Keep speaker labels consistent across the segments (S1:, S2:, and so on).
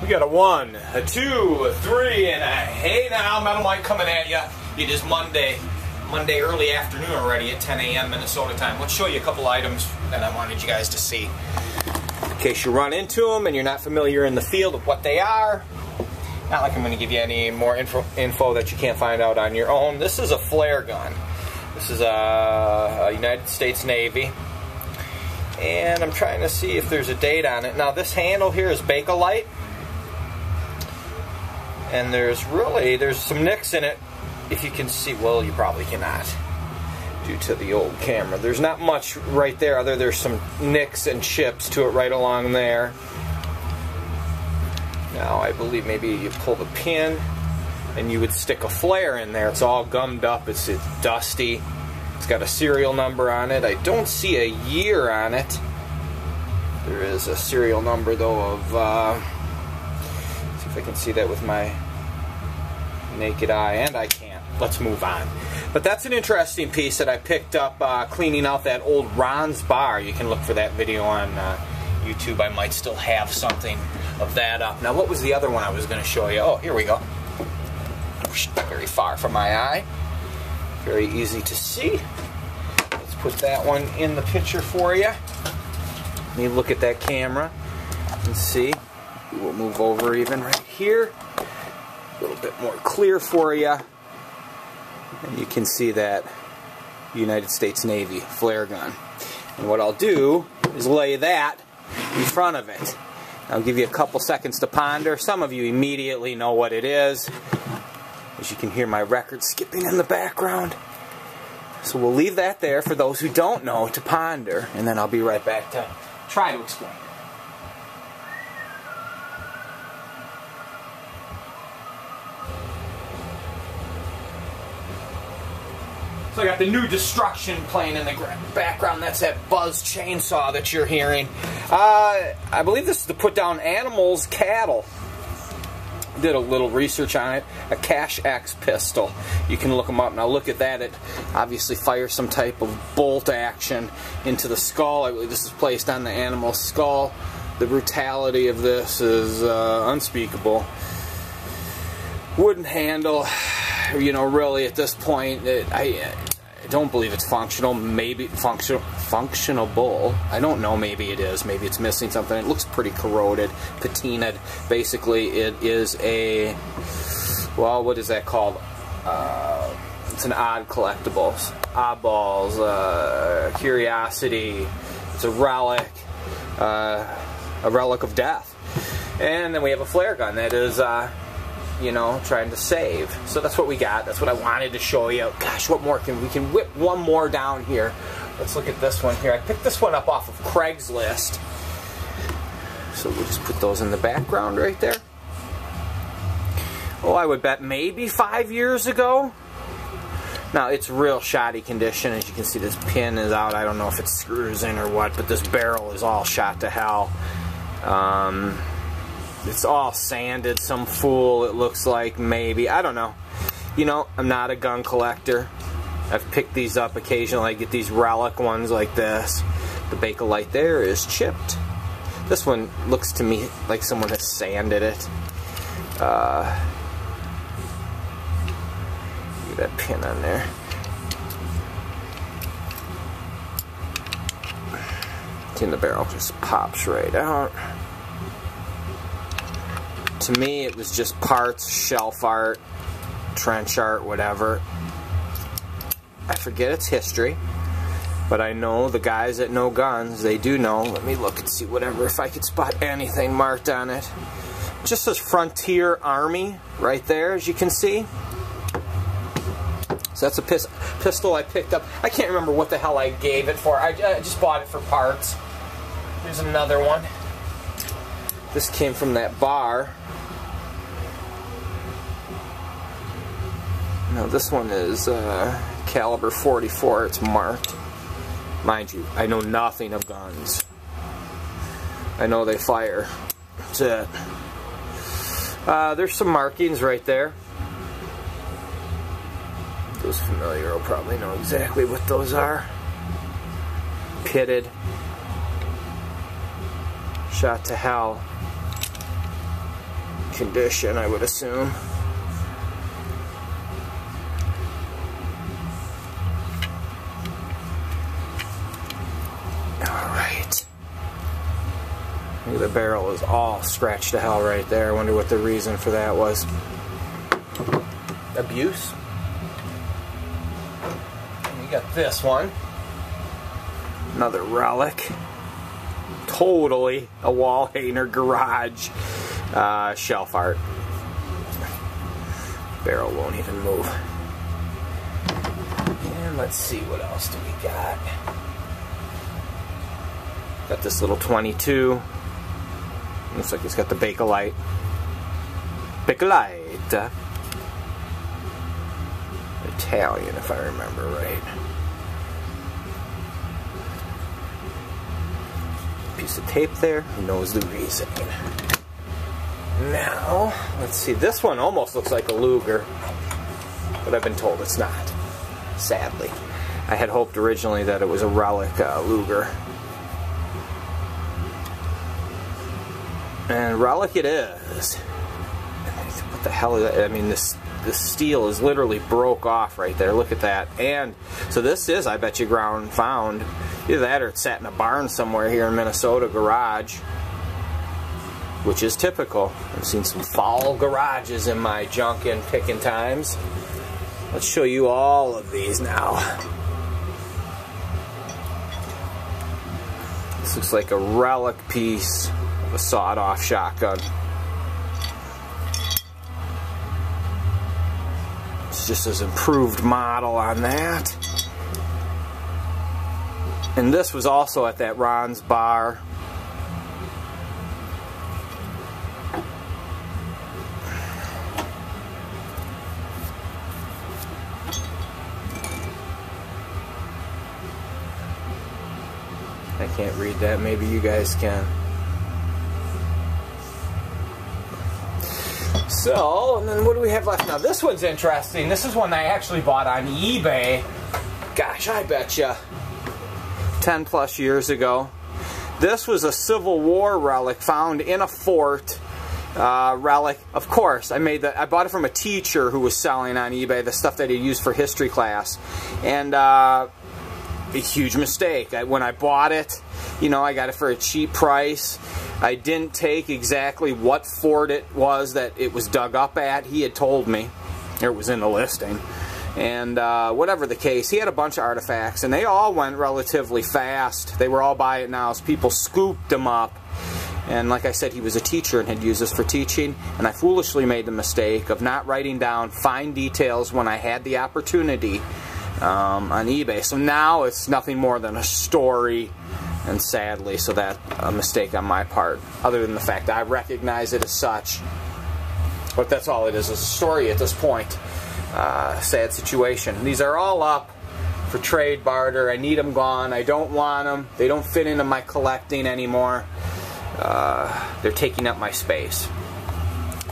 S1: We got a 1, a 2, a 3, and a hey now, Metal Mike coming at you. It is Monday early afternoon already at 10 a.m. Minnesota time. Let's show you a couple items that I wanted you guys to see. In case you run into them and you're not familiar in the field of what they are. Not like I'm going to give you any more info that you can't find out on your own. This is a flare gun. This is a United States Navy. And I'm trying to see if there's a date on it. Now this handle here is Bakelite. And there's some nicks in it, if you can see. Well, you probably cannot, due to the old camera. There's not much right there, there's some nicks and chips to it right along there. Now, I believe maybe you pull the pin, and you would stick a flare in there. It's all gummed up, it's dusty. It's got a serial number on it. I don't see a year on it. There is a serial number, though, of... see if I can see that with my naked eye, and I can't. Let's move on. But that's an interesting piece that I picked up cleaning out that old Ron's bar. You can look for that video on YouTube. I might still have something of that up. Now, what was the other one I was going to show you? Oh, here we go. Very far from my eye. Very easy to see. Let's put that one in the picture for you. Let me look at that camera and see. We'll move over even right here. A little bit more clear for you. And you can see that United States Navy flare gun. And what I'll do is lay that in front of it. I'll give you a couple seconds to ponder. Some of you immediately know what it is, as you can hear my record skipping in the background. So we'll leave that there for those who don't know to ponder, and then I'll be right back to try to explain. So I got the new Destruction playing in the background. That's that Buzz chainsaw that you're hearing. I believe this is to put down animals, cattle. Did a little research on it. A Cash X pistol. You can look them up. Now look at that. It obviously fires some type of bolt action into the skull. I believe this is placed on the animal's skull. The brutality of this is unspeakable. Wooden handle. You know, really at this point, I don't believe it's functional. Maybe functionable. I don't know. Maybe it is. Maybe it's missing something. It looks pretty corroded, patinaed. Basically, it is a, well, what is that called? It's an odd collectibles. Oddballs, curiosity. It's a relic of death. And then we have a flare gun that is, you know, trying to save. So that's what we got. That's what I wanted to show you. Gosh, what more we can whip one more down here. Let's look at this one here. I picked this one up off of Craigslist. So we'll just put those in the background right there. Oh, I would bet maybe 5 years ago. Now, it's real shoddy condition. As you can see, this pin is out. I don't know if it screws in or what, but this barrel is all shot to hell. It's all sanded, some fool, it looks like, maybe. I don't know. You know, I'm not a gun collector. I've picked these up occasionally. I get these Relic ones like this. The Bakelite there is chipped. This one looks to me like someone has sanded it. Get that pin on there. And the barrel just pops right out. To me, it was just parts, shelf art, trench art, whatever. I forget its history, but I know the guys that know guns, they do know. Let me look and see whatever, if I could spot anything marked on it. Just says Frontier Army right there, as you can see. So that's a pistol I picked up. I can't remember what the hell I gave it for. I just bought it for parts. Here's another one. This came from that bar. Now this one is caliber 44. It's marked. Mind you, I know nothing of guns. I know they fire. That's it. There's some markings right there. Those familiar will probably know exactly what those are. Pitted. Shot to hell. condition, I would assume. Alright. The barrel is all scratched to hell right there. I wonder what the reason for that was. Abuse. And you got this one. Another Relic. Totally a wall hanger garage shelf art. Barrel won't even move. And let's see, what else do we got? Got this little 22. Looks like it's got the Bakelite. Bakelite. Italian, if I remember right. Piece of tape there. Who knows the reason? Now, let's see. This one almost looks like a Luger, but I've been told it's not. Sadly, I had hoped originally that it was a Relic Luger. And Relic it is. What the hell is that? I mean, this steel is literally broke off right there. Look at that. And so this is, I bet you, ground found. Either that or it sat in a barn somewhere here in Minnesota garage, which is typical. I've seen some foul garages in my junk and picking times. Let's show you all of these now. This looks like a Relic piece of a sawed-off shotgun. It's just an improved model on that. And this was also at that Ron's bar. I can't read that. Maybe you guys can. So, and then what do we have left now? This one's interesting. This is one I actually bought on eBay. Gosh, I bet you 10 plus years ago. This was a Civil War relic found in a fort. Relic, of course. I bought it from a teacher who was selling on eBay the stuff that he used for history class, and a huge mistake. When I bought it, you know, I got it for a cheap price. I didn't take exactly what fort it was that it was dug up at. He had told me. It was in the listing. And whatever the case, he had a bunch of artifacts, and they all went relatively fast. They were all by it now, so people scooped them up. And like I said, he was a teacher and had used this for teaching, and I foolishly made the mistake of not writing down fine details when I had the opportunity on eBay. So now it's nothing more than a story, and sadly, so that's a mistake on my part, other than the fact that I recognize it as such. But that's all it is a story at this point. Sad situation. These are all up for trade barter. I need them gone. I don't want them. They don't fit into my collecting anymore. They're taking up my space.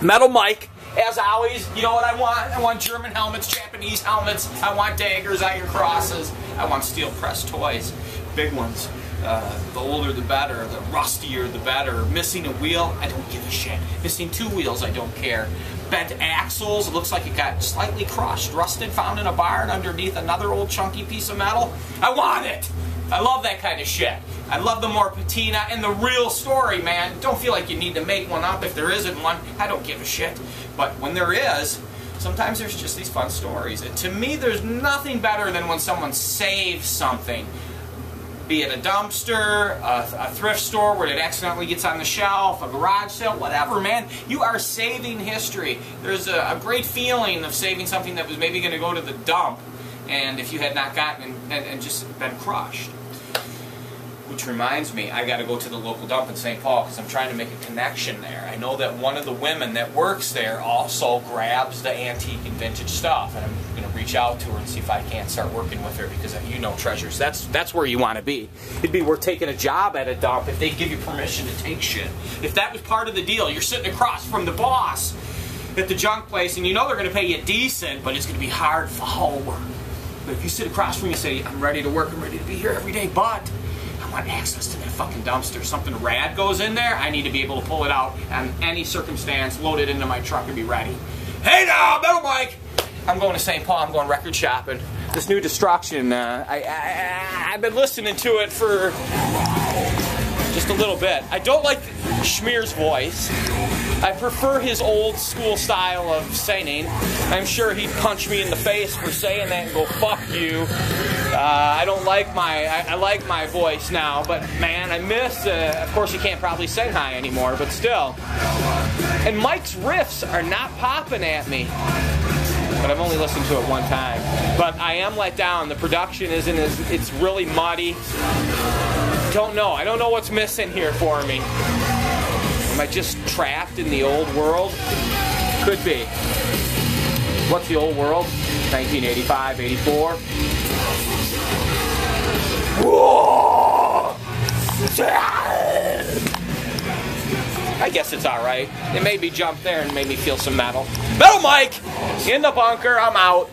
S1: Metal Mike, as always, you know what I want? I want German helmets, Japanese helmets. I want daggers, iron crosses. I want steel press toys, big ones. The older the better, the rustier the better. Missing a wheel, I don't give a shit. Missing two wheels, I don't care. Bent axles, it looks like it got slightly crushed, rusted, found in a barn underneath another old chunky piece of metal. I want it! I love that kind of shit. I love the more patina and the real story, man. Don't feel like you need to make one up if there isn't one. I don't give a shit. But when there is, sometimes there's just these fun stories. And to me, there's nothing better than when someone saves something. Be it a dumpster, a thrift store where it accidentally gets on the shelf, a garage sale, whatever, man. You are saving history. There's a great feeling of saving something that was maybe going to go to the dump, and if you had not gotten and just been crushed. Which reminds me, I got to go to the local dump in St. Paul because I'm trying to make a connection there. I know that one of the women that works there also grabs the antique and vintage stuff, and I'm going to reach out to her and see if I can't start working with her because you know, treasures, that's where you want to be. It'd be worth taking a job at a dump if they give you permission to take shit. If that was part of the deal, you're sitting across from the boss at the junk place, and you know they're going to pay you decent, but it's going to be hard, foul work. But if you sit across from me and say, I'm ready to work, I'm ready to be here every day, but I want access to that fucking dumpster. Something rad goes in there, I need to be able to pull it out on any circumstance, load it into my truck, and be ready. Hey now, Metal Mike! I'm going to St. Paul, I'm going record shopping. This new Destruction, I've been listening to it for just a little bit. I don't like Schmear's voice. I prefer his old school style of singing. I'm sure he'd punch me in the face for saying that and go, fuck you. I don't like I like my voice now, but man, I miss, of course you can't probably sing high anymore, but still. And Mike's riffs are not popping at me. But I've only listened to it one time. But I am let down. The production isn't it's really muddy. Don't know. I don't know what's missing here for me. Am I just trapped in the old world? Could be. What's the old world? 1985, 84. Whoa! I guess it's alright. It made me jump there and made me feel some metal. Metal Mike! In the bunker, I'm out.